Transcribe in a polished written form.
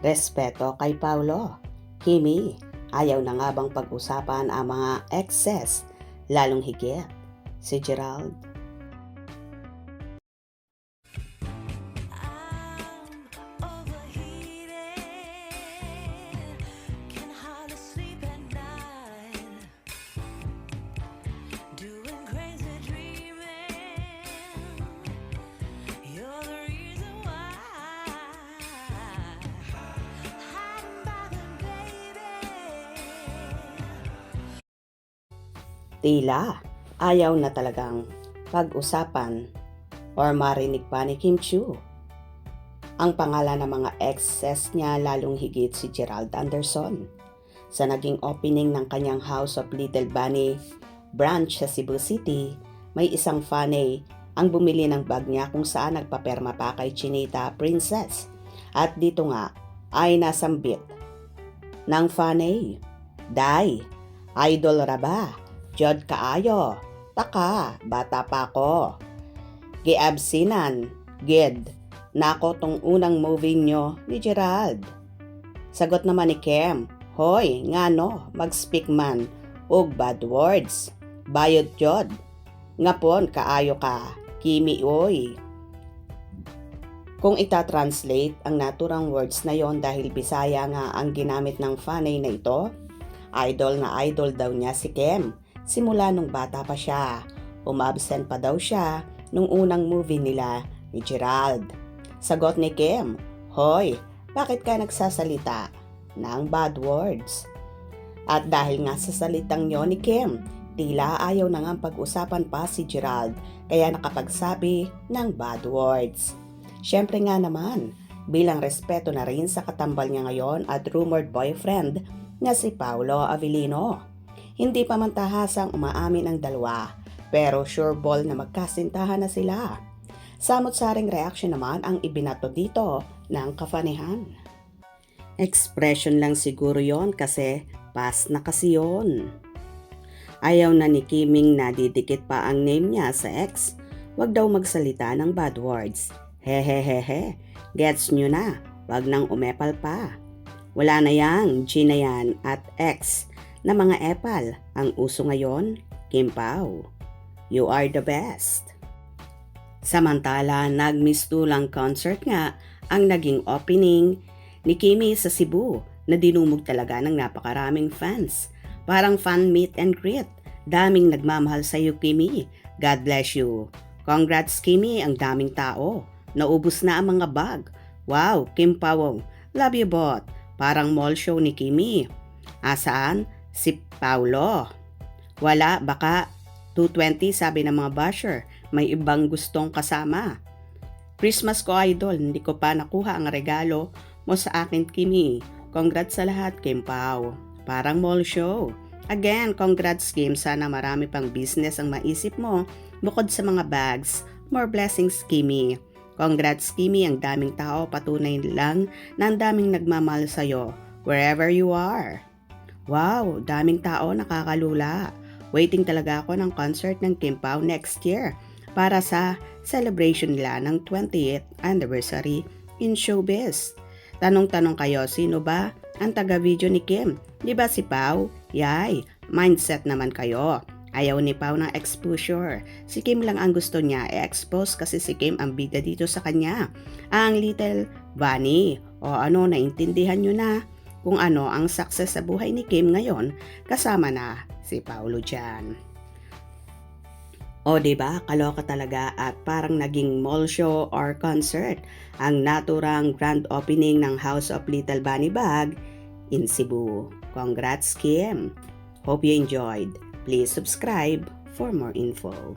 Respeto kay Paulo. Kimi, ayaw na nga bang pag-usapan ang mga exes, lalong higit si Gerald? Tila ayaw na talagang pag-usapan or marinig pa ni Kim Chiu ang pangalan ng mga exes niya, lalong higit si Gerald Anderson. Sa naging opening ng kanyang House of Little Bunny branch sa Cebu City, may isang fanay ang bumili ng bag niya kung saan nagpaperma pa kay Chinita Princess. At dito nga ay nasambit ng fanay, "Day, idol ra ba? Jod kaayo, taka, bata pa ko. Giabsinan, gid, nako tong unang movie nyo ni Gerald." Sagot naman ni Kem, "Hoy, ngano, mag-speak man, og bad words. Bayod jod, ngapon kaayo ka, Kimi oy." Kung ita-translate ang naturang words na yon, dahil Bisaya nga ang ginamit ng fanay na ito, idol na idol daw niya si Kem. Simula nung bata pa siya, umabsent pa daw siya nung unang movie nila ni Gerald. Sagot ni Kim, "Hoy, bakit ka nagsasalita ng bad words?" At dahil nga sa salitang yon ni Kim, tila ayaw na nga pag-usapan pa si Gerald, kaya nakapagsabi ng bad words. Siyempre nga naman, bilang respeto na rin sa katambal niya ngayon at rumored boyfriend na si Paulo Avellino. Hindi pa man tahasang umaamin ang dalawa, pero sure ball na magkasintahan na sila. Samot-saring reaksyon naman ang ibinato dito ng kafanihan. Expression lang siguro yon kasi pass na kasi yon. Ayaw na ni Kiming na didikit pa ang name niya sa ex. Wag daw magsalita ng bad words. Hehehehe, gets nyo na, wag nang umepal pa. Wala na yang G na yan at ex na mga epal ang uso ngayon, Kim Pao. You are the best. Samantala, nagmistulang concert nga ang naging opening ni Kimi sa Cebu na dinumog talaga ng napakaraming fans. Parang fan meet and greet. Daming nagmamahal sa iyo, Kimi. God bless you. Congrats, Kimi, ang daming tao. Naubos na ang mga bag. Wow, Kim Pao. Love you both. Parang mall show ni Kimi. Asaan? Si Paulo. Wala, baka 220 sabi ng mga basher. May ibang gustong kasama. Christmas ko, idol. Hindi ko pa nakuha ang regalo mo sa akin, Kimi. Congrats sa lahat, Kim Pao. Parang mall show. Again, congrats, Kim. Sana marami pang business ang maisip mo bukod sa mga bags. More blessings, Kimi. Congrats, Kimi. Ang daming tao. Patunay lang na ang daming nagmamahal sa'yo. Wherever you are. Wow, daming tao, nakakalula. Waiting talaga ako ng concert ng Kim Pao next year para sa celebration nila ng 20th anniversary in showbiz. Tanong-tanong kayo, sino ba ang taga-video ni Kim? Di ba si Pao? Yay, mindset naman kayo. Ayaw ni Pao ng exposure. Si Kim lang ang gusto niya i-expose kasi si Kim ang bida dito sa kanya. Ang Little Bunny. O ano, naintindihan nyo na kung ano ang success sa buhay ni Kim ngayon, kasama na si Paulo dyan. O diba, kaloka talaga at parang naging mall show or concert ang naturang grand opening ng House of Little Bunny Bag in Cebu. Congrats, Kim! Hope you enjoyed. Please subscribe for more info.